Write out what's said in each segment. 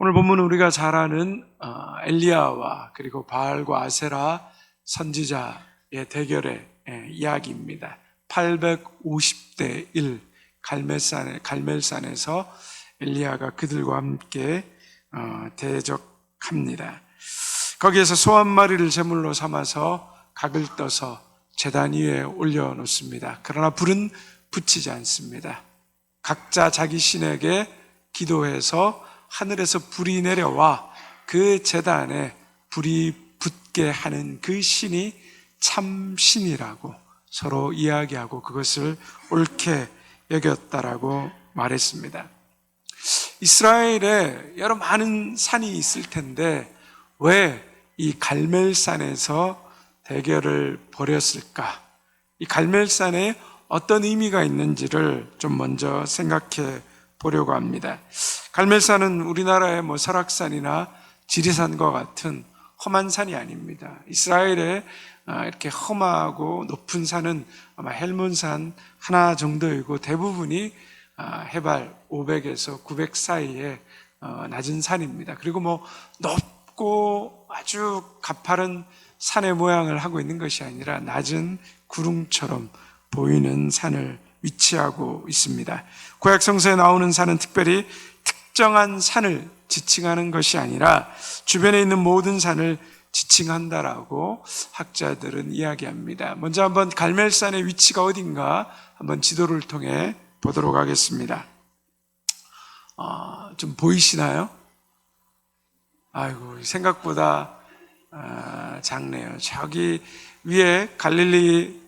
오늘 본문은 우리가 잘 아는 엘리야와 그리고 바알과 아세라 선지자의 대결의 이야기입니다. 850대 1 갈멜산에서 엘리야가 그들과 함께 대적합니다. 거기에서 소 한 마리를 제물로 삼아서 각을 떠서 제단 위에 올려놓습니다. 그러나 불은 붙이지 않습니다. 각자 자기 신에게 기도해서 하늘에서 불이 내려와 그 제단에 불이 붙게 하는 그 신이 참 신이라고 서로 이야기하고 그것을 옳게 여겼다라고 말했습니다. 이스라엘에 여러 많은 산이 있을 텐데 왜 이 갈멜산에서 대결을 벌였을까? 이 갈멜산에 어떤 의미가 있는지를 좀 먼저 생각해 보려고 합니다. 갈멜산은 우리나라의 설악산이나 지리산과 같은 험한 산이 아닙니다. 이스라엘에 이렇게 험하고 높은 산은 아마 헬몬산 하나 정도이고 대부분이 해발 500에서 900 사이에 낮은 산입니다. 그리고 높고 아주 가파른 산의 모양을 하고 있는 것이 아니라 낮은 구름처럼 보이는 산을 위치하고 있습니다. 구약 성서에 나오는 산은 특별히 특정한 산을 지칭하는 것이 아니라 주변에 있는 모든 산을 지칭한다라고 학자들은 이야기합니다. 먼저 한번 갈멜산의 위치가 어딘가 한번 지도를 통해 보도록 하겠습니다. 좀 보이시나요? 아이고, 생각보다 작네요. 저기 위에 갈릴리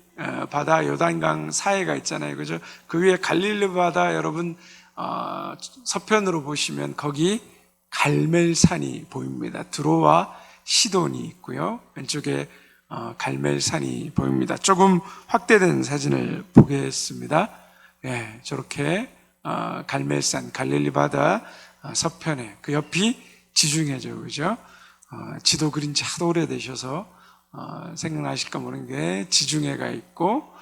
바다 요단강 사이가 있잖아요. 그죠? 그 위에 갈릴리 바다 여러분 서편으로 보시면 거기 갈멜산이 보입니다. 두로와 시돈이 있고요. 왼쪽에 갈멜산이 보입니다. 조금 확대된 사진을 보겠습니다. 네, 저렇게 갈멜산, 갈릴리 바다 서편에 그 옆이 지중해죠. 그죠? 지도 그린 지 하도 오래되셔서 생각나실까 모르는데 지중해가 있고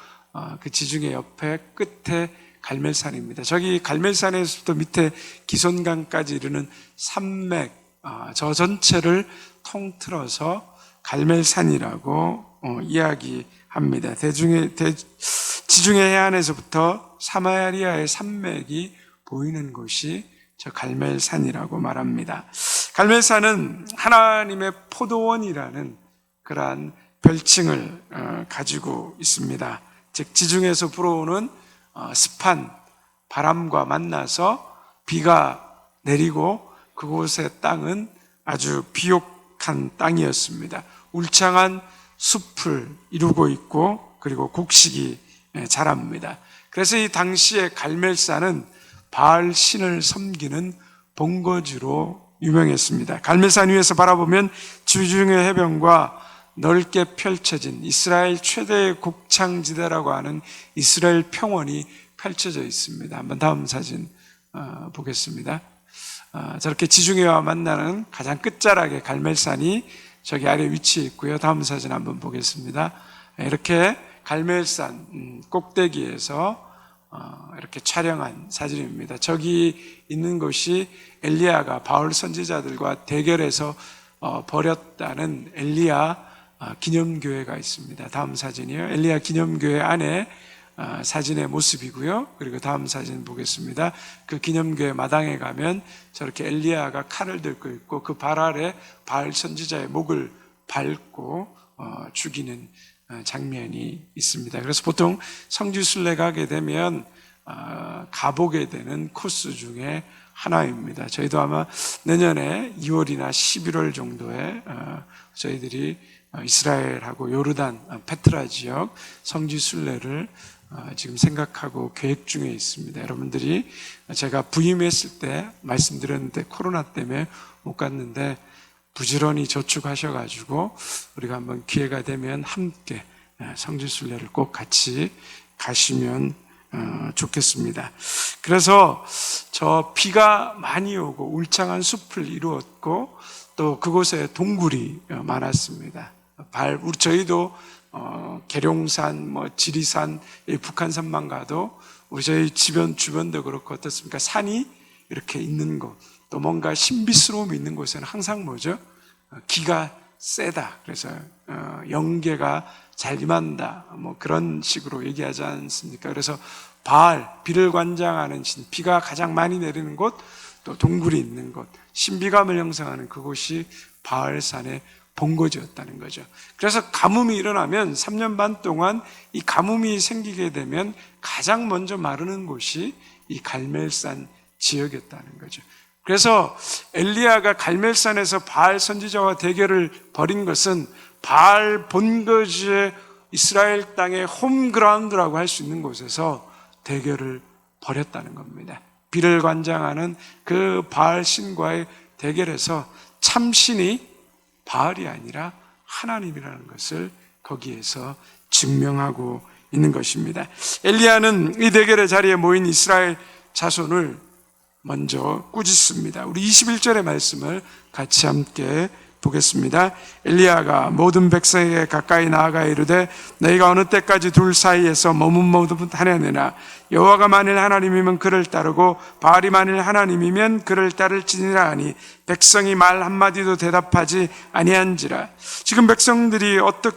그 지중해 옆에 끝에 갈멜산입니다. 저기 갈멜산에서부터 밑에 기손강까지 이르는 산맥 저 전체를 통틀어서 갈멜산이라고 이야기합니다. 지중해 해안에서부터 사마리아의 산맥이 보이는 곳이 저 갈멜산이라고 말합니다. 갈멜산은 하나님의 포도원이라는 그러한 별칭을 가지고 있습니다. 즉 지중해에서 불어오는 습한 바람과 만나서 비가 내리고 그곳의 땅은 아주 비옥한 땅이었습니다. 울창한 숲을 이루고 있고 그리고 곡식이 자랍니다. 그래서 이 당시에 갈멜산은 바알 신을 섬기는 본거지로 유명했습니다. 갈멜산 위에서 바라보면 지중해 해변과 넓게 펼쳐진 이스라엘 최대의 곡창지대라고 하는 이스라엘 평원이 펼쳐져 있습니다. 한번 다음 사진 보겠습니다. 저렇게 지중해와 만나는 가장 끝자락에 갈멜산이 저기 아래 위치해 있고요. 다음 사진 한번 보겠습니다. 이렇게 갈멜산 꼭대기에서 이렇게 촬영한 사진입니다. 저기 있는 곳이 엘리야가 바울 선지자들과 대결해서 벌였다는 엘리야 기념교회가 있습니다. 다음 사진이요. 엘리야 기념교회 안에 사진의 모습이고요. 그리고 다음 사진 보겠습니다. 그 기념교회 마당에 가면 저렇게 엘리야가 칼을 들고 있고 그 발 아래 바알 선지자의 목을 밟고 죽이는 장면이 있습니다. 그래서 보통 성지순례 가게 되면 가보게 되는 코스 중에 하나입니다. 저희도 아마 내년에 2월이나 11월 정도에 저희들이 이스라엘하고 요르단, 페트라 지역 성지순례를 지금 생각하고 계획 중에 있습니다. 여러분들이 제가 부임했을 때 말씀드렸는데 코로나 때문에 못 갔는데 부지런히 저축하셔가지고 우리가 한번 기회가 되면 함께 성지순례를 꼭 같이 가시면 좋겠습니다. 그래서 저 비가 많이 오고 울창한 숲을 이루었고 또 그곳에 동굴이 많았습니다. 저희도 계룡산, 지리산, 북한산만 가도 우리 저희 주변도 그렇고 어떻습니까? 산이 이렇게 있는 곳, 또 뭔가 신비스러움이 있는 곳에는 항상 뭐죠? 기가 세다. 그래서 영계가 잘 임한다. 뭐 그런 식으로 얘기하지 않습니까? 그래서 바알, 비를 관장하는 신, 비가 가장 많이 내리는 곳, 또 동굴이 있는 곳, 신비감을 형성하는 그곳이 바알산의 본거지였다는 거죠. 그래서 가뭄이 일어나면 3년 반 동안 이 가뭄이 생기게 되면 가장 먼저 마르는 곳이 이 갈멜산 지역이었다는 거죠. 그래서 엘리야가 갈멜산에서 바알 선지자와 대결을 벌인 것은 바알 본거지의 이스라엘 땅의 홈그라운드라고 할 수 있는 곳에서 대결을 벌였다는 겁니다. 비를 관장하는 그 바알 신과의 대결에서 참신이 바알이 아니라 하나님이라는 것을 거기에서 증명하고 있는 것입니다. 엘리야는 이 대결의 자리에 모인 이스라엘 자손을 먼저 꾸짖습니다. 우리 21절의 말씀을 같이 함께 보겠습니다. 엘리야가 모든 백성에게 가까이 나아가 이르되 너희가 어느 때까지 둘 사이에서 머뭇머뭇하려느냐. 여호와가 만일 하나님이면 그를 따르고 바알이 만일 하나님이면 그를 따를지니라 하니 백성이 말 한마디도 대답하지 아니한지라. 지금 백성들이 어떤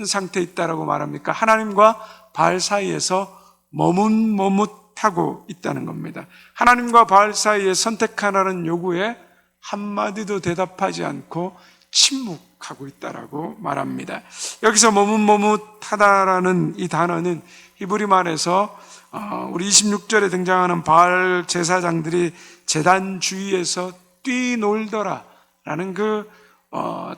상태에 있다라고 말합니까? 하나님과 바알 사이에서 머뭇머뭇하고 있다는 겁니다. 하나님과 바알 사이에 선택하라는 요구에 한마디도 대답하지 않고 침묵하고 있다라고 말합니다. 여기서 머뭇머뭇하다라는 이 단어는 히브리 말에서 우리 26절에 등장하는 바알 제사장들이 제단 주위에서 뛰놀더라라는 그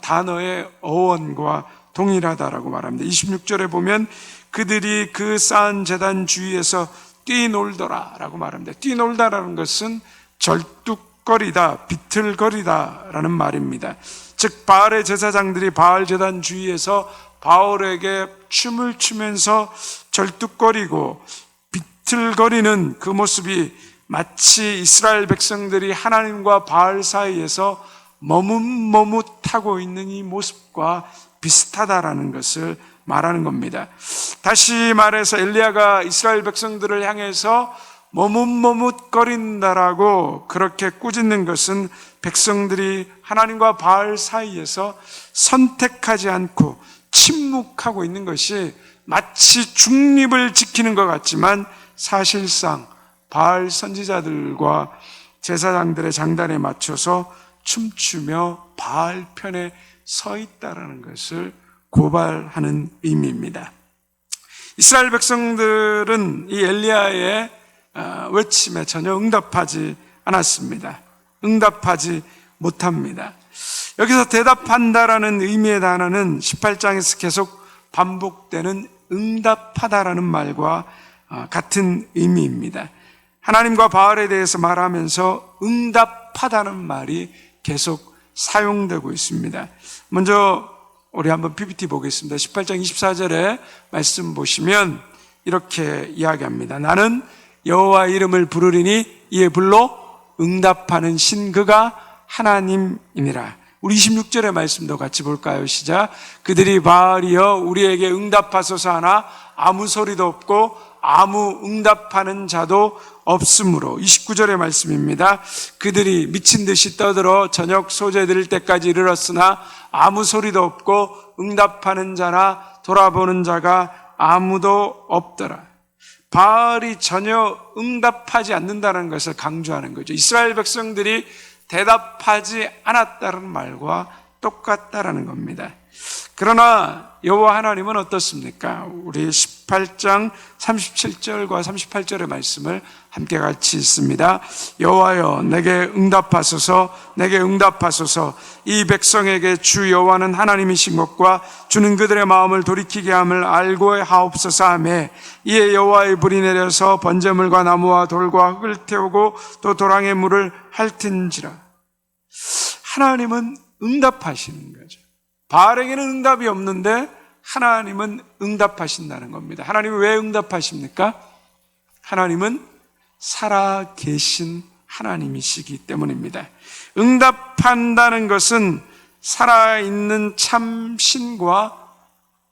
단어의 어원과 동일하다라고 말합니다. 26절에 보면 그들이 그 쌓은 제단 주위에서 뛰놀더라라고 말합니다. 뛰놀다라는 것은 절뚝거리다, 비틀거리다라는 말입니다. 즉 바알의 제사장들이 바알 제단 주위에서 바알에게 춤을 추면서 절뚝거리고 비틀거리는 그 모습이 마치 이스라엘 백성들이 하나님과 바알 사이에서 머뭇머뭇하고 있는 이 모습과 비슷하다라는 것을 말하는 겁니다. 다시 말해서 엘리야가 이스라엘 백성들을 향해서 머뭇머뭇거린다라고 그렇게 꾸짖는 것은 백성들이 하나님과 바알 사이에서 선택하지 않고 침묵하고 있는 것이 마치 중립을 지키는 것 같지만 사실상 바알 선지자들과 제사장들의 장단에 맞춰서 춤추며 바알 편에 서 있다라는 것을 고발하는 의미입니다. 이스라엘 백성들은 이 엘리야의 외침에 전혀 응답하지 않았습니다. 응답하지 못합니다. 여기서 대답한다라는 의미의 단어는 18장에서 계속 반복되는 응답하다라는 말과 같은 의미입니다. 하나님과 바알에 대해서 말하면서 응답하다는 말이 계속 사용되고 있습니다. 먼저 우리 한번 PPT 보겠습니다. 18장 24절에 말씀 보시면 이렇게 이야기합니다. 나는 여호와 이름을 부르리니 이에 불로 응답하는 신 그가 하나님이니라. 우리 26절의 말씀도 같이 볼까요? 시작. 그들이 바알이여 우리에게 응답하소서 하나 아무 소리도 없고 아무 응답하는 자도 없으므로. 29절의 말씀입니다. 그들이 미친 듯이 떠들어 저녁 소재 드릴 때까지 이르렀으나 아무 소리도 없고 응답하는 자나 돌아보는 자가 아무도 없더라. 바알이 전혀 응답하지 않는다는 것을 강조하는 거죠. 이스라엘 백성들이 대답하지 않았다는 말과 똑같다라는 겁니다. 그러나 여호와 하나님은 어떻습니까? 우리 18장 37절과 38절의 말씀을 함께 같이 읽습니다. 여호와여 내게 응답하소서, 내게 응답하소서. 이 백성에게 주 여호와는 하나님이신 것과 주는 그들의 마음을 돌이키게 함을 알고 하옵소서 하매 이에 여호와의 불이 내려서 번제물과 나무와 돌과 흙을 태우고 또 도랑의 물을 핥은지라. 하나님은 응답하시는 거죠. 바알에게는 응답이 없는데 하나님은 응답하신다는 겁니다. 하나님은 왜 응답하십니까? 하나님은 살아계신 하나님이시기 때문입니다. 응답한다는 것은 살아있는 참신과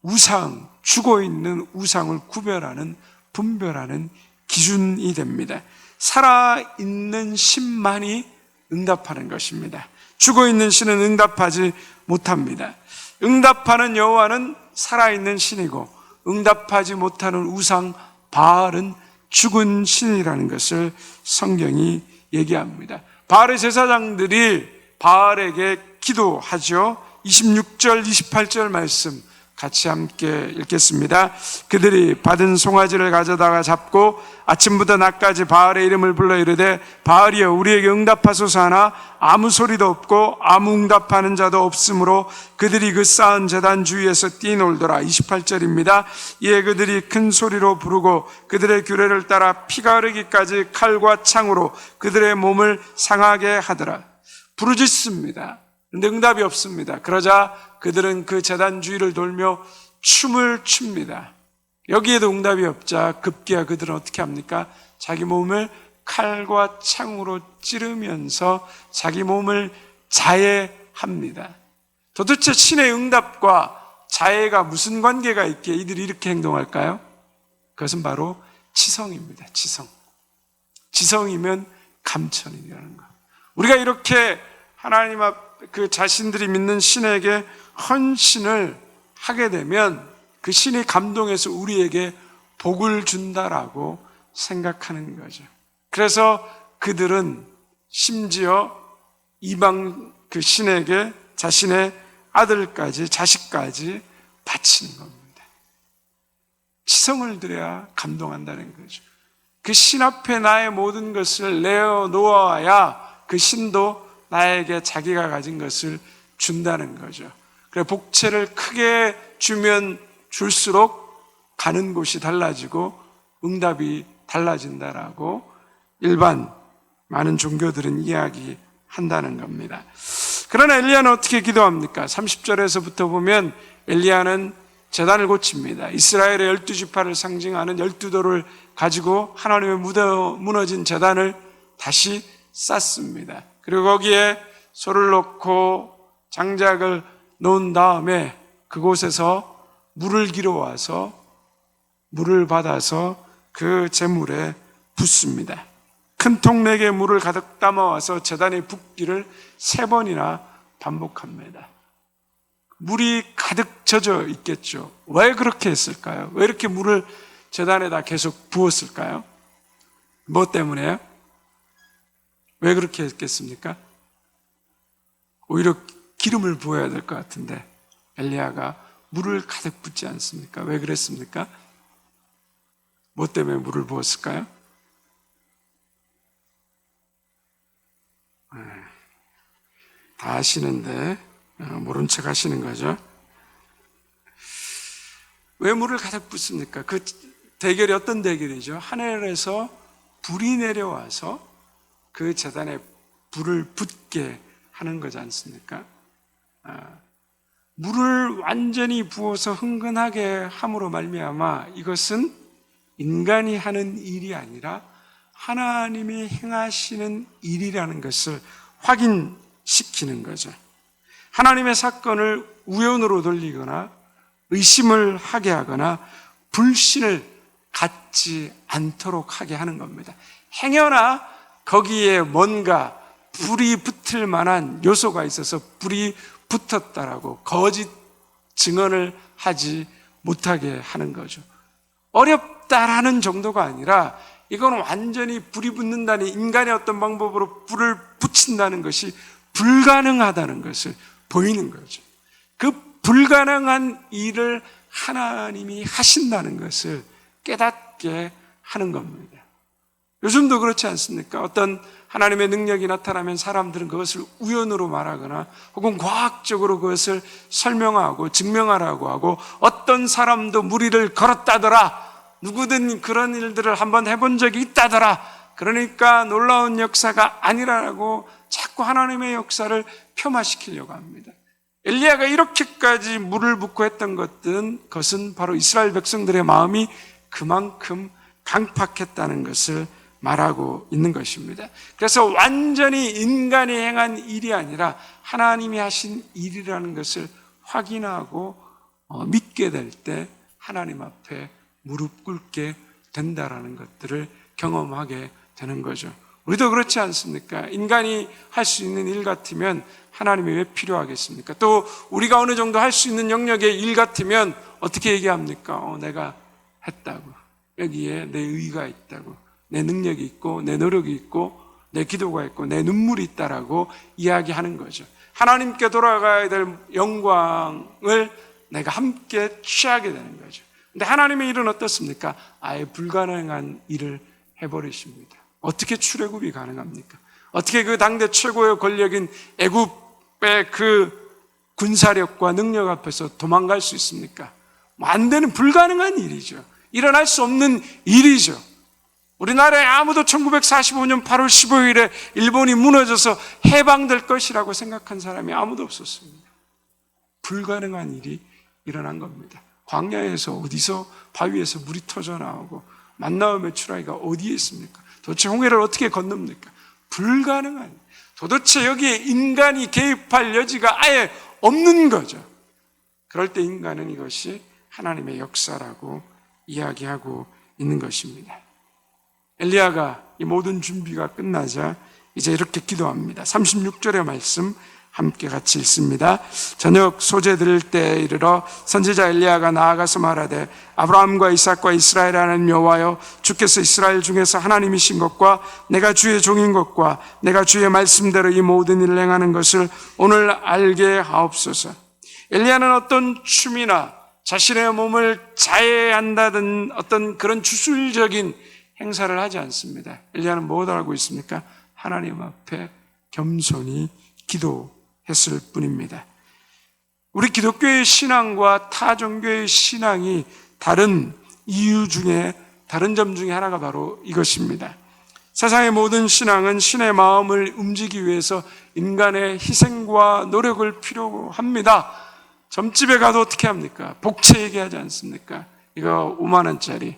우상, 죽어있는 우상을 구별하는, 분별하는 기준이 됩니다. 살아있는 신만이 응답하는 것입니다. 죽어있는 신은 응답하지 못합니다. 응답하는 여호와는 살아있는 신이고 응답하지 못하는 우상 바알은 죽은 신이라는 것을 성경이 얘기합니다. 바알의 제사장들이 바알에게 기도하죠. 26절, 28절 말씀 같이 함께 읽겠습니다. 그들이 받은 송아지를 가져다가 잡고 아침부터 낮까지 바알의 이름을 불러 이르되 바알이여 우리에게 응답하소서 하나 아무 소리도 없고 아무 응답하는 자도 없으므로 그들이 그 쌓은 제단 주위에서 뛰놀더라. 28절입니다. 이에 그들이 큰 소리로 부르고 그들의 규례를 따라 피가 흐르기까지 칼과 창으로 그들의 몸을 상하게 하더라. 부르짖습니다. 그런데 응답이 없습니다. 그러자 그들은 그 제단 주위를 돌며 춤을 춥니다. 여기에도 응답이 없자 급기야 그들은 어떻게 합니까? 자기 몸을 칼과 창으로 찌르면서 자기 몸을 자해합니다. 도대체 신의 응답과 자해가 무슨 관계가 있기에 이들이 이렇게 행동할까요? 그것은 바로 지성입니다. 지성이면 감천이라는 것. 우리가 이렇게 하나님 앞 그 자신들이 믿는 신에게 헌신을 하게 되면 그 신이 감동해서 우리에게 복을 준다라고 생각하는 거죠. 그래서 그들은 심지어 이방 그 신에게 자신의 아들까지 자식까지 바치는 겁니다. 지성을 들여야 감동한다는 거죠. 그 신 앞에 나의 모든 것을 내어놓아야 그 신도 나에게 자기가 가진 것을 준다는 거죠. 그래 복채를 크게 주면 줄수록 가는 곳이 달라지고 응답이 달라진다라고 일반 많은 종교들은 이야기한다는 겁니다. 그러나 엘리야는 어떻게 기도합니까? 30절에서부터 보면 엘리야는 제단을 고칩니다. 이스라엘의 12지파를 상징하는 12돌을 가지고 하나님의 무너진 제단을 다시 쌓습니다. 그리고 거기에 소를 넣고 장작을 놓은 다음에 그곳에서 물을 길어와서 물을 받아서 그 제물에 붓습니다. 큰 통내게 물을 가득 담아와서 제단에 붓기를 3번이나 반복합니다. 물이 가득 젖어 있겠죠. 왜 그렇게 했을까요? 왜 이렇게 물을 제단에다 계속 부었을까요? 뭐 때문에요? 왜 그렇게 했겠습니까? 오히려 기름을 부어야 될 것 같은데 엘리야가 물을 가득 붓지 않습니까? 왜 그랬습니까? 뭐 때문에 물을 부었을까요? 다 아시는데 모른 척 하시는 거죠. 왜 물을 가득 붓습니까? 그 대결이 어떤 대결이죠? 하늘에서 불이 내려와서 그 제단에 불을 붙게 하는 거지 않습니까? 물을 완전히 부어서 흥건하게 함으로 말미암아 이것은 인간이 하는 일이 아니라 하나님이 행하시는 일이라는 것을 확인시키는 거죠. 하나님의 사건을 우연으로 돌리거나 의심을 하게 하거나 불신을 갖지 않도록 하게 하는 겁니다. 행여나 거기에 뭔가 불이 붙을 만한 요소가 있어서 불이 붙었다라고 거짓 증언을 하지 못하게 하는 거죠. 어렵다라는 정도가 아니라 이건 완전히 불이 붙는다니 인간의 어떤 방법으로 불을 붙인다는 것이 불가능하다는 것을 보이는 거죠. 그 불가능한 일을 하나님이 하신다는 것을 깨닫게 하는 겁니다. 요즘도 그렇지 않습니까? 어떤 하나님의 능력이 나타나면 사람들은 그것을 우연으로 말하거나 혹은 과학적으로 그것을 설명하고 증명하라고 하고 어떤 사람도 무리를 걸었다더라. 누구든 그런 일들을 한번 해본 적이 있다더라. 그러니까 놀라운 역사가 아니라고 자꾸 하나님의 역사를 폄하시키려고 합니다. 엘리야가 이렇게까지 물을 붓고 했던 것은 바로 이스라엘 백성들의 마음이 그만큼 강팍했다는 것을 말하고 있는 것입니다. 그래서 완전히 인간이 행한 일이 아니라 하나님이 하신 일이라는 것을 확인하고 믿게 될 때 하나님 앞에 무릎 꿇게 된다라는 것들을 경험하게 되는 거죠. 우리도 그렇지 않습니까? 인간이 할 수 있는 일 같으면 하나님이 왜 필요하겠습니까? 또 우리가 어느 정도 할 수 있는 영역의 일 같으면 어떻게 얘기합니까? 내가 했다고. 여기에 내 의의가 있다고. 내 능력이 있고 내 노력이 있고 내 기도가 있고 내 눈물이 있다라고 이야기하는 거죠. 하나님께 돌아가야 될 영광을 내가 함께 취하게 되는 거죠. 근데 하나님의 일은 어떻습니까? 아예 불가능한 일을 해버리십니다. 어떻게 출애굽이 가능합니까? 어떻게 그 당대 최고의 권력인 애굽의 그 군사력과 능력 앞에서 도망갈 수 있습니까? 안 되는 불가능한 일이죠. 일어날 수 없는 일이죠. 우리나라에 아무도 1945년 8월 15일에 일본이 무너져서 해방될 것이라고 생각한 사람이 아무도 없었습니다. 불가능한 일이 일어난 겁니다. 광야에서 어디서 바위에서 물이 터져 나오고 만나와 메추라기가 어디에 있습니까? 도대체 홍해를 어떻게 건넙니까? 불가능한, 도대체 여기에 인간이 개입할 여지가 아예 없는 거죠. 그럴 때 인간은 이것이 하나님의 역사라고 이야기하고 있는 것입니다. 엘리야가 이 모든 준비가 끝나자 이제 이렇게 기도합니다. 36절의 말씀 함께 같이 읽습니다. 저녁 소재 들을 때에 이르러 선지자 엘리야가 나아가서 말하되 아브라함과 이삭과 이스라엘 하나님 여호와여, 주께서 이스라엘 중에서 하나님이신 것과 내가 주의 종인 것과 내가 주의 말씀대로 이 모든 일을 행하는 것을 오늘 알게 하옵소서. 엘리야는 어떤 춤이나 자신의 몸을 자해한다든 어떤 그런 주술적인 행사를 하지 않습니다. 엘리야는 무엇을 하고 있습니까? 하나님 앞에 겸손히 기도했을 뿐입니다. 우리 기독교의 신앙과 타 종교의 신앙이 다른 이유 중에 다른 점 중에 하나가 바로 이것입니다. 세상의 모든 신앙은 신의 마음을 움직이기 위해서 인간의 희생과 노력을 필요로 합니다. 점집에 가도 어떻게 합니까? 복채 얘기하지 않습니까? 이거 5만 원짜리,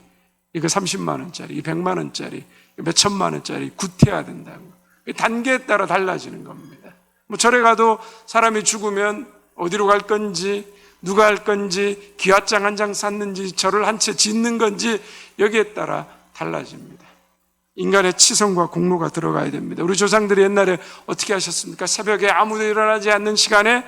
이거 30만 원짜리, 이거 100만 원짜리, 몇 천만 원짜리 구태해야 된다고. 단계에 따라 달라지는 겁니다. 뭐 절에 가도 사람이 죽으면 어디로 갈 건지, 누가 할 건지, 기와장 한 장 샀는지, 절을 한 채 짓는 건지 여기에 따라 달라집니다. 인간의 치성과 공로가 들어가야 됩니다. 우리 조상들이 옛날에 어떻게 하셨습니까? 새벽에 아무도 일어나지 않는 시간에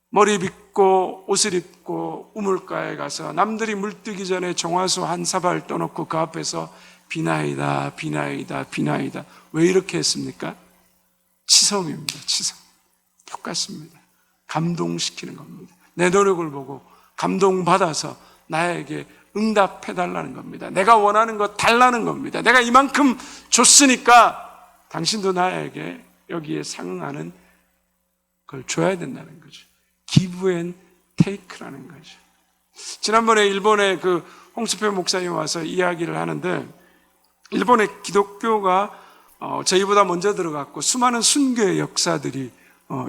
머리 빗고 옷을 입고 우물가에 가서 남들이 물 뜨기 전에 정화수 한 사발 떠놓고 그 앞에서 비나이다 비나이다 비나이다. 왜 이렇게 했습니까? 치성입니다. 치성. 똑같습니다. 감동시키는 겁니다. 내 노력을 보고 감동받아서 나에게 응답해달라는 겁니다. 내가 원하는 거 달라는 겁니다. 내가 이만큼 줬으니까 당신도 나에게 여기에 상응하는 걸 줘야 된다는 거죠. Give and take라는 거죠. 지난번에 일본의 그 홍수표 목사님 와서 이야기를 하는데, 일본의 기독교가 저희보다 먼저 들어갔고 수많은 순교의 역사들이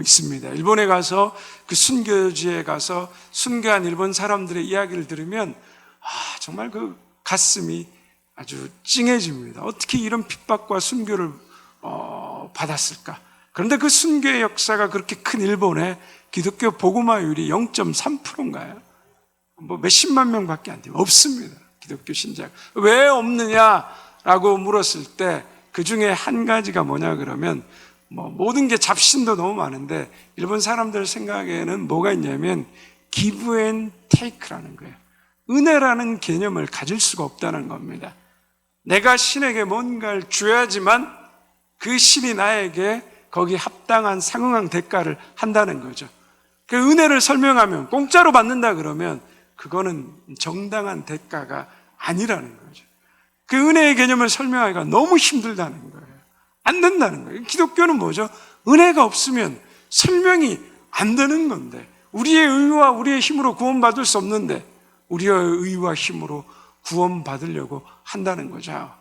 있습니다. 일본에 가서 그 순교지에 가서 순교한 일본 사람들의 이야기를 들으면 정말 그 가슴이 아주 찡해집니다. 어떻게 이런 핍박과 순교를 받았을까? 그런데 그 순교의 역사가 그렇게 큰 일본에 기독교 복음화율이 0.3%인가요? 뭐 몇십만 명밖에 안 돼요. 없습니다. 기독교 신자가. 왜 없느냐라고 물었을 때 그 중에 한 가지가 뭐냐 그러면 모든 게 잡신도 너무 많은데 일본 사람들 생각에는 뭐가 있냐면 give and take라는 거예요. 은혜라는 개념을 가질 수가 없다는 겁니다. 내가 신에게 뭔가를 줘야지만 그 신이 나에게 거기 합당한 상응한 대가를 한다는 거죠. 그 은혜를 설명하면 공짜로 받는다 그러면 그거는 정당한 대가가 아니라는 거죠. 그 은혜의 개념을 설명하기가 너무 힘들다는 거예요. 안 된다는 거예요. 기독교는 뭐죠? 은혜가 없으면 설명이 안 되는 건데, 우리의 의와 우리의 힘으로 구원받을 수 없는데 우리의 의와 힘으로 구원받으려고 한다는 거죠.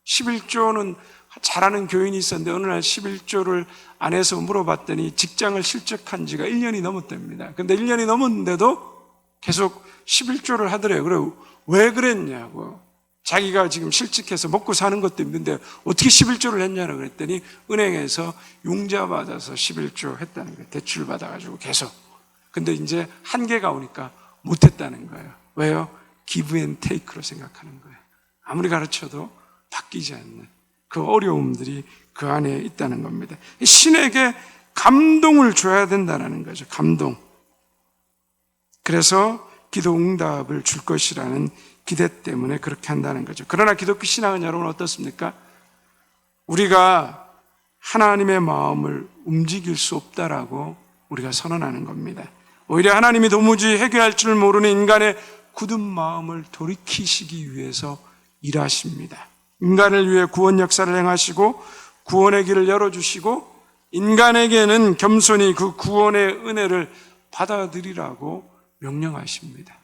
11조는 잘하는 교인이 있었는데 어느 날 11조를 안 해서 물어봤더니 직장을 실직한 지가 1년이 넘었답니다. 근데 1년이 넘었는데도 계속 11조를 하더래요. 그래, 왜 그랬냐고. 자기가 지금 실직해서 먹고 사는 것도 힘든데 어떻게 11조를 했냐고 그랬더니 은행에서 융자 받아서 11조 했다는 거예요. 대출 받아가지고 계속. 근데 이제 한계가 오니까 못했다는 거예요. 왜요? give and take로 생각하는 거예요. 아무리 가르쳐도 바뀌지 않는 그 어려움들이 그 안에 있다는 겁니다. 신에게 감동을 줘야 된다는 거죠. 감동. 그래서 기도 응답을 줄 것이라는 기대 때문에 그렇게 한다는 거죠. 그러나 기독교 신앙은 여러분 어떻습니까? 우리가 하나님의 마음을 움직일 수 없다라고 우리가 선언하는 겁니다. 오히려 하나님이 도무지 해결할 줄 모르는 인간의 굳은 마음을 돌이키시기 위해서 일하십니다. 인간을 위해 구원 역사를 행하시고 구원의 길을 열어주시고 인간에게는 겸손히 그 구원의 은혜를 받아들이라고 명령하십니다.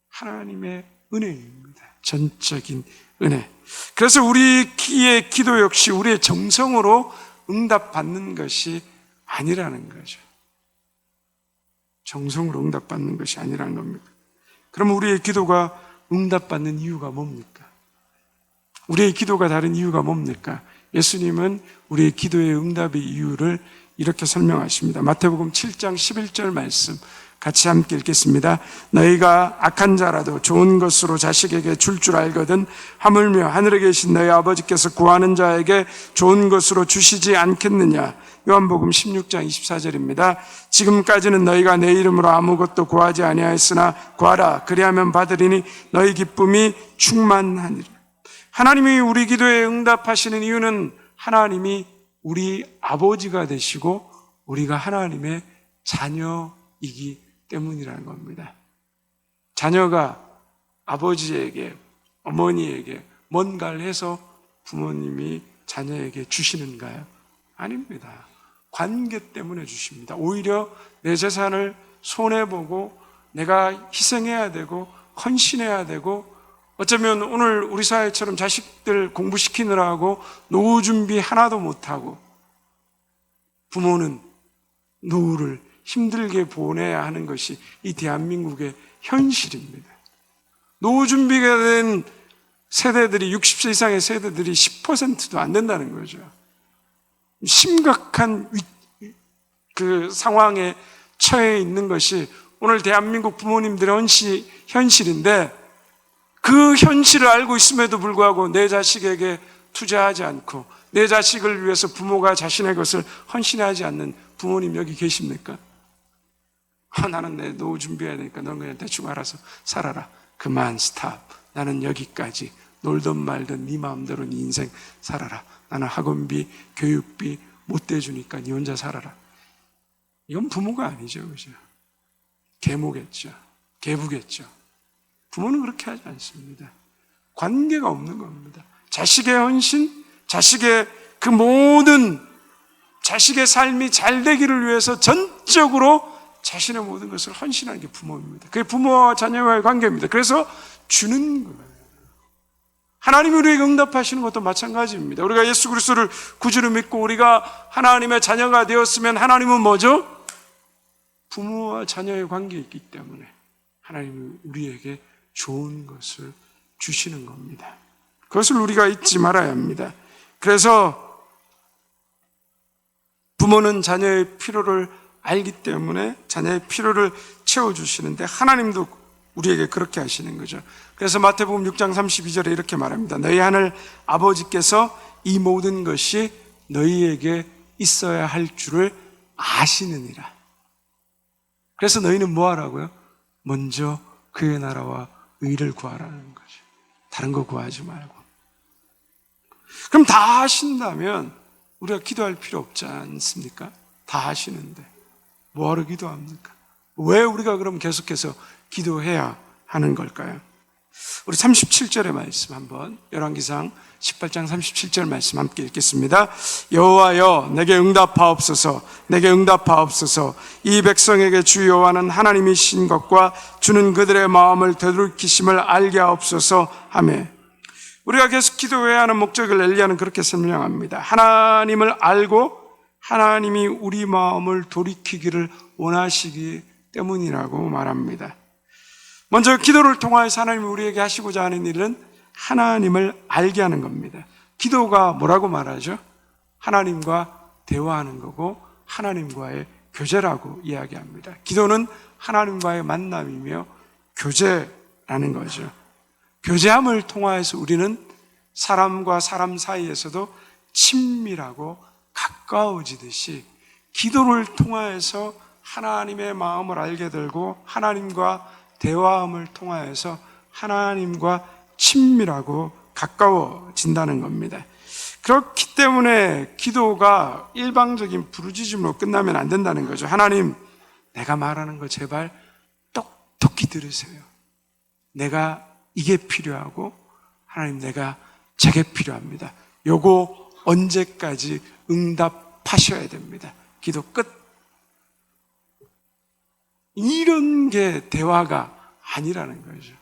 하나님의 은혜입니다. 전적인 은혜. 그래서 우리의 기도 역시 우리의 정성으로 응답받는 것이 아니라는 거죠. 정성으로 응답받는 것이 아니라는 겁니다. 그럼 우리의 기도가 응답받는 이유가 뭡니까? 우리의 기도가 다른 이유가 뭡니까? 예수님은 우리의 기도의 응답의 이유를 이렇게 설명하십니다. 마태복음 7장 11절 말씀 같이 함께 읽겠습니다. 너희가 악한 자라도 좋은 것으로 자식에게 줄 줄 알거든 하물며 하늘에 계신 너희 아버지께서 구하는 자에게 좋은 것으로 주시지 않겠느냐. 요한복음 16장 24절입니다. 지금까지는 너희가 내 이름으로 아무것도 구하지 아니하였으나 구하라 그리하면 받으리니 너희 기쁨이 충만하니라. 하나님이 우리 기도에 응답하시는 이유는 하나님이 우리 아버지가 되시고 우리가 하나님의 자녀이기 때문이라는 겁니다. 자녀가 아버지에게, 어머니에게 뭔가를 해서 부모님이 자녀에게 주시는가요? 아닙니다. 관계 때문에 주십니다. 오히려 내 재산을 손해보고 내가 희생해야 되고 헌신해야 되고 어쩌면 오늘 우리 사회처럼 자식들 공부시키느라고 노후 준비 하나도 못하고 부모는 노후를 힘들게 보내야 하는 것이 이 대한민국의 현실입니다. 노후 준비가 된 세대들이 60세 이상의 세대들이 10%도 안 된다는 거죠. 심각한 그 상황에 처해 있는 것이 오늘 대한민국 부모님들의 현실인데 그 현실을 알고 있음에도 불구하고 내 자식에게 투자하지 않고 내 자식을 위해서 부모가 자신의 것을 헌신하지 않는 부모님 여기 계십니까? 나는 내 노후 준비해야 되니까 넌 그냥 대충 알아서 살아라. 그만 스탑. 나는 여기까지. 놀든 말든 네 마음대로 네 인생 살아라. 나는 학원비, 교육비 못 대주니까 네 혼자 살아라. 이건 부모가 아니죠. 그죠? 계모겠죠. 계부겠죠. 부모는 그렇게 하지 않습니다. 관계가 없는 겁니다. 자식의 헌신, 자식의 그 모든 자식의 삶이 잘 되기를 위해서 전적으로 자신의 모든 것을 헌신하는 게 부모입니다. 그게 부모와 자녀와의 관계입니다. 그래서 주는 거예요. 하나님이 우리에게 응답하시는 것도 마찬가지입니다. 우리가 예수 그리스도를 구주로 믿고 우리가 하나님의 자녀가 되었으면 하나님은 뭐죠? 부모와 자녀의 관계이기 때문에 하나님은 우리에게 좋은 것을 주시는 겁니다. 그것을 우리가 잊지 말아야 합니다. 그래서 부모는 자녀의 필요를 알기 때문에 자녀의 필요를 채워주시는데 하나님도 우리에게 그렇게 하시는 거죠. 그래서 마태복음 6장 32절에 이렇게 말합니다. 너희 하늘 아버지께서 이 모든 것이 너희에게 있어야 할 줄을 아시느니라. 그래서 너희는 뭐 하라고요? 먼저 그의 나라와 의를 구하라는 거죠. 다른 거 구하지 말고. 그럼 다 하신다면 우리가 기도할 필요 없지 않습니까? 다 하시는데 뭐하러 기도합니까? 왜 우리가 그럼 계속해서 기도해야 하는 걸까요? 우리 37절의 말씀 한번 열왕기상 18장 37절 말씀 함께 읽겠습니다. 여호와여 내게 응답하옵소서 내게 응답하옵소서 이 백성에게 주 여호와는 하나님이신 것과 주는 그들의 마음을 되돌이키심을 알게 하옵소서 하며 우리가 계속 기도해야 하는 목적을 엘리야는 그렇게 설명합니다. 하나님을 알고 하나님이 우리 마음을 돌이키기를 원하시기 때문이라고 말합니다. 먼저 기도를 통하여서 하나님이 우리에게 하시고자 하는 일은 하나님을 알게 하는 겁니다. 기도가 뭐라고 말하죠? 하나님과 대화하는 거고 하나님과의 교제라고 이야기합니다. 기도는 하나님과의 만남이며 교제라는 거죠. 교제함을 통하여서 우리는 사람과 사람 사이에서도 친밀하고 가까워지듯이 기도를 통하여서 하나님의 마음을 알게 되고 하나님과 대화함을 통하여서 하나님과 친밀하고 가까워진다는 겁니다. 그렇기 때문에 기도가 일방적인 부르짖음으로 끝나면 안 된다는 거죠. 하나님, 내가 말하는 거 제발 똑똑히 들으세요. 내가 이게 필요하고 하나님 내가 저게 필요합니다. 요거 언제까지 응답하셔야 됩니다. 기도 끝. 이런 게 대화가 아니라는 거죠.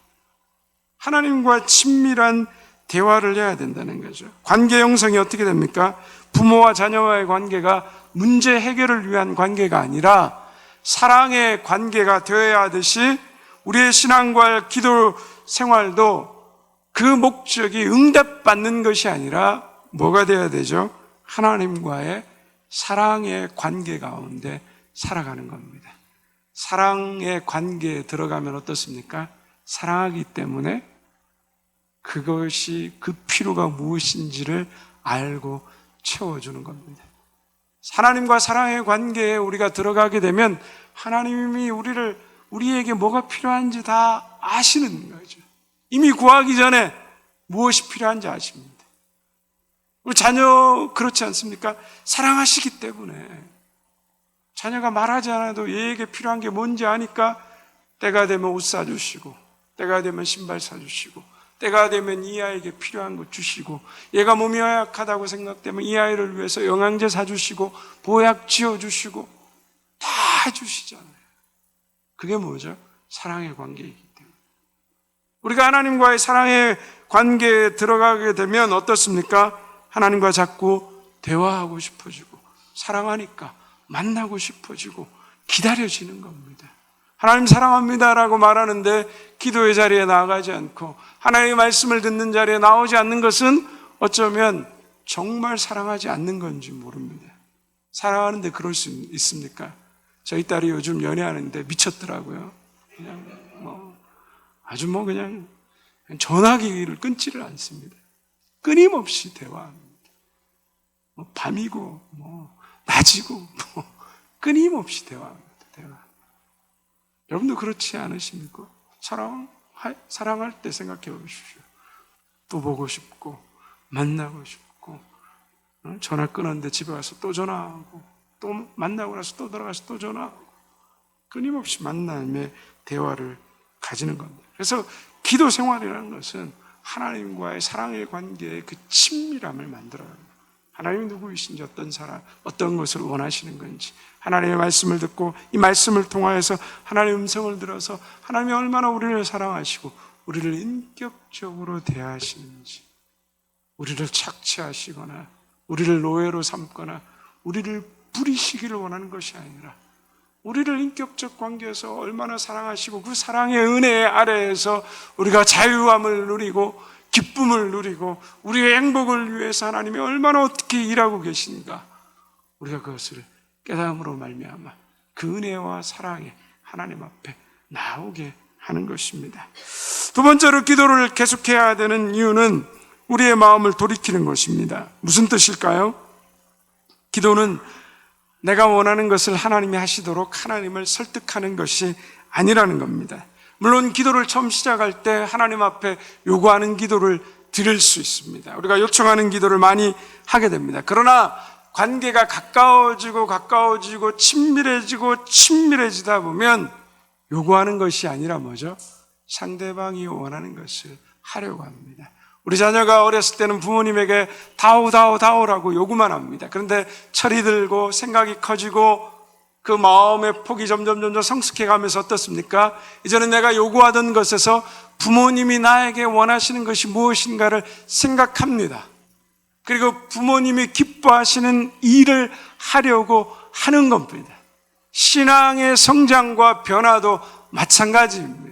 하나님과 친밀한 대화를 해야 된다는 거죠. 관계 형성이 어떻게 됩니까? 부모와 자녀와의 관계가 문제 해결을 위한 관계가 아니라 사랑의 관계가 되어야 하듯이 우리의 신앙과 기도 생활도 그 목적이 응답받는 것이 아니라 뭐가 되어야 되죠? 하나님과의 사랑의 관계 가운데 살아가는 겁니다. 사랑의 관계에 들어가면 어떻습니까? 사랑하기 때문에 그것이 그 필요가 무엇인지를 알고 채워주는 겁니다. 하나님과 사랑의 관계에 우리가 들어가게 되면 하나님이 우리에게 뭐가 필요한지 다 아시는 거죠. 이미 구하기 전에 무엇이 필요한지 아십니다. 우리 자녀 그렇지 않습니까? 사랑하시기 때문에 자녀가 말하지 않아도 얘에게 필요한 게 뭔지 아니까 때가 되면 옷 사주시고 때가 되면 신발 사주시고 때가 되면 이 아이에게 필요한 거 주시고 얘가 몸이 허약하다고 생각되면 이 아이를 위해서 영양제 사주시고 보약 지어주시고 다 주시잖아요. 그게 뭐죠? 사랑의 관계이기 때문에. 우리가 하나님과의 사랑의 관계에 들어가게 되면 어떻습니까? 하나님과 자꾸 대화하고 싶어지고 사랑하니까 만나고 싶어지고 기다려지는 겁니다. 하나님 사랑합니다라고 말하는데 기도의 자리에 나아가지 않고 하나님의 말씀을 듣는 자리에 나오지 않는 것은 어쩌면 정말 사랑하지 않는 건지 모릅니다. 사랑하는데 그럴 수 있습니까? 저희 딸이 요즘 연애하는데 미쳤더라고요. 그냥 그냥 전화기를 끊지를 않습니다. 끊임없이 대화합니다. 밤이고 낮이고 끊임없이 대화합니다. 여러분도 그렇지 않으십니까? 사랑할 때 생각해 보십시오. 또 보고 싶고 만나고 싶고 전화 끊었는데 집에 와서 또 전화하고 또 만나고 나서 또 들어가서 또 전화하고 끊임없이 만남의 대화를 가지는 겁니다. 그래서 기도 생활이라는 것은 하나님과의 사랑의 관계의 그 친밀함을 만들어야 합니다. 하나님이 누구이신지 어떤 것을 원하시는 건지 하나님의 말씀을 듣고 이 말씀을 통하여서 하나님의 음성을 들어서 하나님이 얼마나 우리를 사랑하시고 우리를 인격적으로 대하시는지 우리를 착취하시거나 우리를 노예로 삼거나 우리를 부리시기를 원하는 것이 아니라 우리를 인격적 관계에서 얼마나 사랑하시고 그 사랑의 은혜 아래에서 우리가 자유함을 누리고 기쁨을 누리고 우리의 행복을 위해서 하나님이 얼마나 어떻게 일하고 계신가 우리가 그것을 깨달음으로 말미암아 그 은혜와 사랑에 하나님 앞에 나오게 하는 것입니다. 두 번째로 기도를 계속해야 되는 이유는 우리의 마음을 돌이키는 것입니다. 무슨 뜻일까요? 기도는 내가 원하는 것을 하나님이 하시도록 하나님을 설득하는 것이 아니라는 겁니다. 물론 기도를 처음 시작할 때 하나님 앞에 요구하는 기도를 드릴 수 있습니다. 우리가 요청하는 기도를 많이 하게 됩니다. 그러나 관계가 가까워지고 친밀해지다 보면 요구하는 것이 아니라 뭐죠? 상대방이 원하는 것을 하려고 합니다. 우리 자녀가 어렸을 때는 부모님에게 다오라고 요구만 합니다. 그런데 철이 들고 생각이 커지고 그 마음의 폭이 점점 성숙해 가면서 어떻습니까? 이제는 내가 요구하던 것에서 부모님이 나에게 원하시는 것이 무엇인가를 생각합니다. 그리고 부모님이 기뻐하시는 일을 하려고 하는 겁니다. 신앙의 성장과 변화도 마찬가지입니다.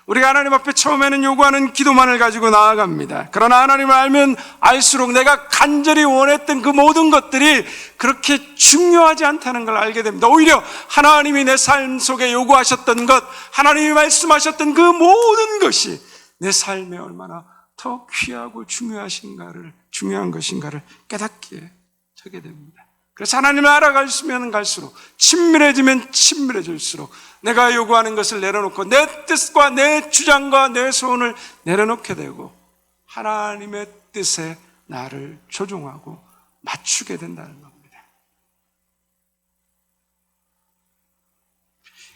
우리가 하나님 앞에 처음에는 요구하는 기도만을 가지고 나아갑니다. 그러나 하나님을 알면 알수록 내가 간절히 원했던 그 모든 것들이 그렇게 중요하지 않다는 걸 알게 됩니다. 오히려 하나님이 내 삶 속에 요구하셨던 것, 하나님이 말씀하셨던 그 모든 것이 내 삶에 얼마나 더 귀하고 중요한 것인가를 깨닫게 되게 됩니다. 그래서 하나님을 알아가시면 갈수록, 친밀해지면 친밀해질수록 내가 요구하는 것을 내려놓고 내 뜻과 내 주장과 내 소원을 내려놓게 되고 하나님의 뜻에 나를 조종하고 맞추게 된다는 겁니다.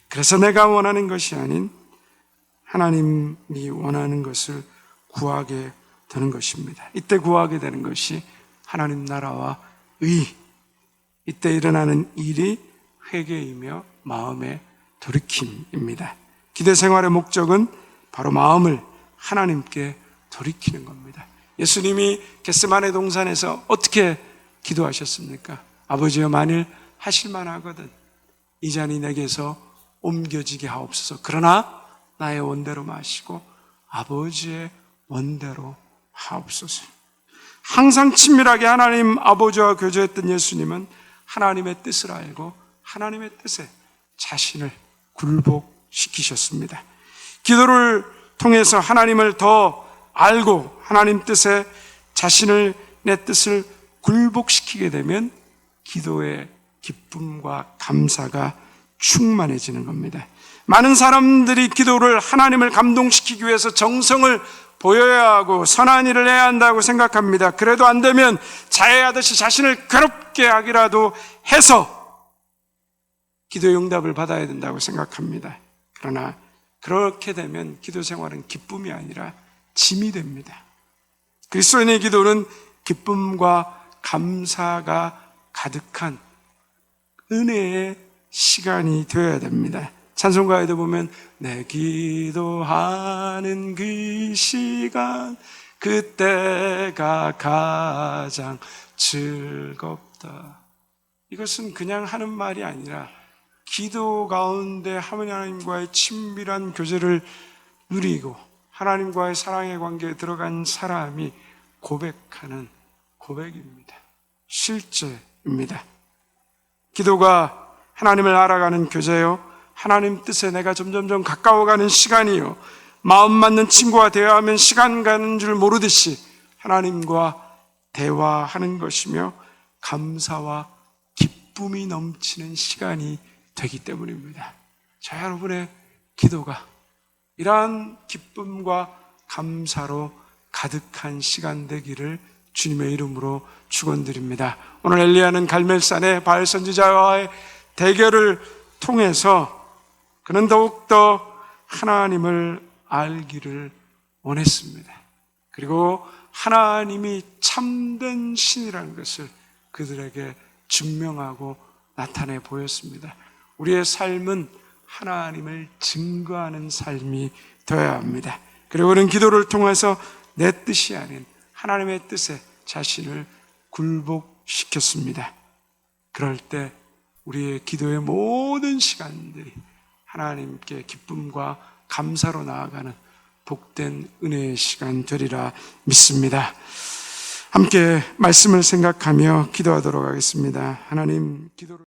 그래서 내가 원하는 것이 아닌 하나님이 원하는 것을 구하게 되는 것입니다. 이때 구하게 되는 것이 하나님 나라와 의, 이때 일어나는 일이 회개이며 마음의 돌이킴입니다. 기도 생활의 목적은 바로 마음을 하나님께 돌이키는 겁니다. 예수님이 겟세마네 동산에서 어떻게 기도하셨습니까? 아버지여, 만일 하실만 하거든 이 잔이 내게서 옮겨지게 하옵소서. 그러나 나의 원대로 마시고 아버지의 원대로 하옵소서. 항상 친밀하게 하나님 아버지와 교제했던 예수님은 하나님의 뜻을 알고 하나님의 뜻에 자신을 굴복시키셨습니다. 기도를 통해서 하나님을 더 알고 하나님 뜻에 자신을, 내 뜻을 굴복시키게 되면 기도의 기쁨과 감사가 충만해지는 겁니다. 많은 사람들이 기도를 하나님을 감동시키기 위해서 정성을 보여야 하고 선한 일을 해야 한다고 생각합니다. 그래도 안 되면 자해하듯이 자신을 괴롭게 하기라도 해서 기도의 응답을 받아야 된다고 생각합니다. 그러나 그렇게 되면 기도 생활은 기쁨이 아니라 짐이 됩니다. 그리스도인의 기도는 기쁨과 감사가 가득한 은혜의 시간이 되어야 됩니다. 찬송가에도 보면 내 기도하는 그 시간 그때가 가장 즐겁다. 이것은 그냥 하는 말이 아니라 기도 가운데 하나님과의 친밀한 교제를 누리고 하나님과의 사랑의 관계에 들어간 사람이 고백하는 고백입니다. 실제입니다. 기도가 하나님을 알아가는 교제요, 하나님 뜻에 내가 점점점 가까워가는 시간이요, 마음 맞는 친구와 대화하면 시간 가는 줄 모르듯이 하나님과 대화하는 것이며 감사와 기쁨이 넘치는 시간이 되기 때문입니다. 저 여러분의 기도가 이러한 기쁨과 감사로 가득한 시간 되기를 주님의 이름으로 축원드립니다. 오늘 엘리야는 갈멜산의 바알 선지자와의 대결을 통해서 그는 더욱더 하나님을 알기를 원했습니다. 그리고 하나님이 참된 신이라는 것을 그들에게 증명하고 나타내 보였습니다. 우리의 삶은 하나님을 증거하는 삶이 되어야 합니다. 그리고 그는 기도를 통해서 내 뜻이 아닌 하나님의 뜻에 자신을 굴복시켰습니다. 그럴 때 우리의 기도의 모든 시간들이 하나님께 기쁨과 감사로 나아가는 복된 은혜의 시간 되리라 믿습니다. 함께 말씀을 생각하며 기도하도록 하겠습니다. 하나님, 기도를